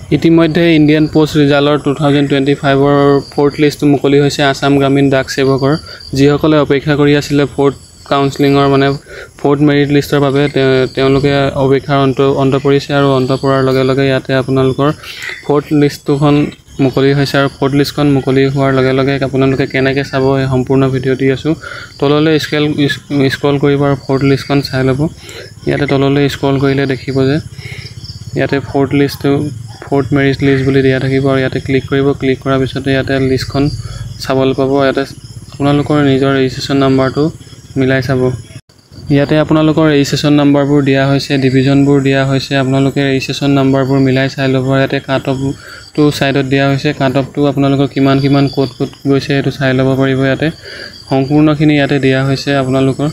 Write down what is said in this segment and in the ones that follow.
ইতিমধ্যে Indian post ৰিজাল্টৰ 2025ৰ fourth লিষ্টটো মুকলি হৈছে আসাম গ্ৰামীণ ডাক সেৱকৰ যিসকলে অপেক্ষা কৰি আছিল ফ'ৰ্থ কাউন্সেলিঙৰ ফ'ৰ্থ মেৰিট লিষ্টৰ বাবে তেওঁলোকে অপেক্ষাৰ অন্ত পৰিছে আৰু অন্ত পৰাৰ লগে লগে ইয়াতে আপোনালোকৰ ফ'ৰ্থ লিষ্টখন মুকলি হৈছে আৰু ফ'ৰ্থ লিষ্টখন মুকলি হোৱাৰ লগে লগে আপোনালোকে কেনেকৈ চাব এই সম্পূৰ্ণ ভিডিঅ' দি আছোঁ তললৈ স্ক্ৰল কৰিব আৰু ফ'ৰ্থ লিষ্টখন চাই ল'ব ইয়াতে তললৈ স্ক্ৰল কৰিলে দেখিব যে ইয়াতে ফ'ৰ্থ মেৰিট লিষ্ট বুলি দিয়া থাকিব আৰু ইয়াতে ক্লিক কৰিব ক্লিক কৰাৰ পিছতে ইয়াতে লিষ্টখন চাবলৈ পাব ইয়াতে আপোনালোকৰ নিজৰ ৰেজিষ্ট্ৰেশ্যন নাম্বাৰটো মিলাই চাব ইয়াতে আপোনালোকৰ ৰেজিষ্ট্ৰেশ্যন নাম্বাৰবোৰ দিয়া হৈছে ডিভিজনবোৰ দিয়া হৈছে আপোনালোকে ৰেজিষ্ট্ৰেশ্যন নাম্বাৰবোৰ মিলাই চাই ল'ব ইয়াতে কাট অফটো সাইডত দিয়া হৈছে কাট অফটো আপোনালোকৰ কিমান ক'ত গৈছে এইটো চাই ল'ব পাৰিব ইয়াতে সম্পূৰ্ণখিনি ইয়াতে দিয়া হৈছে আপোনালোকৰ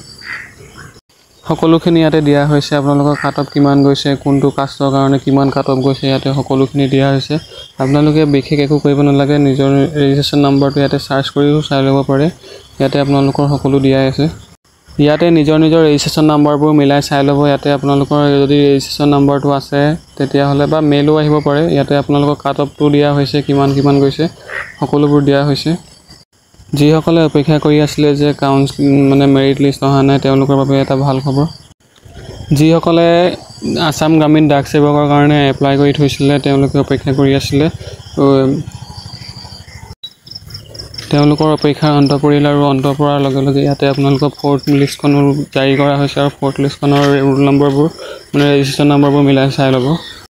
সকলোখিনি ইয়াতে দিয়া হৈছে আপোনালোকৰ কাট অফ কিমান গৈছে কোনটো কাষ্টৰ কাৰণে কিমান কাট অফ গৈছে ইয়াতে সকলোখিনি দিয়া হৈছে আপোনালোকে বিশেষ একো কৰিব নালাগে নিজৰ ৰেজিষ্ট্ৰেশ্যন নাম্বাৰটো ইয়াতে সাৰ্চ কৰিও চাই ল'ব পাৰে ইয়াতে আপোনালোকৰ সকলো দিয়া আছে ইয়াতে নিজৰ ৰেজিষ্ট্ৰেশ্যন নাম্বাৰবোৰ মিলাই চাই ল'ব ইয়াতে আপোনালোকৰ যদি ৰেজিষ্ট্ৰেশ্যন নাম্বাৰটো আছে তেতিয়াহ'লে বা মেইলো আহিব পাৰে ইয়াতে আপোনালোকৰ কাট অফটো দিয়া হৈছে কিমান গৈছে সকলোবোৰ দিয়া হৈছে যিসকলে অপেক্ষা কৰি আছিল যে মেৰিট লিষ্ট অহা নাই তেওঁলোকৰ বাবে এটা ভাল খবৰ যিসকলে আসাম গ্ৰামীণ ডাক সেৱকৰ কাৰণে এপ্লাই কৰি থৈছিল তেওঁলোকে অপেক্ষা কৰি আছিল তেওঁলোকৰ অপেক্ষাৰ অন্ত পৰিল আৰু অন্ত পৰাৰ লগে লগে ইয়াতে আপোনালোকৰ ফ'ৰ্থ লিষ্টখন জাৰি কৰা হৈছে আৰু ফ'ৰ্থ লিষ্টখনৰ ৰোল নম্বৰবোৰ ৰেজিষ্ট্ৰেশ্যন নম্বৰবোৰ মিলাই চাই ল'ব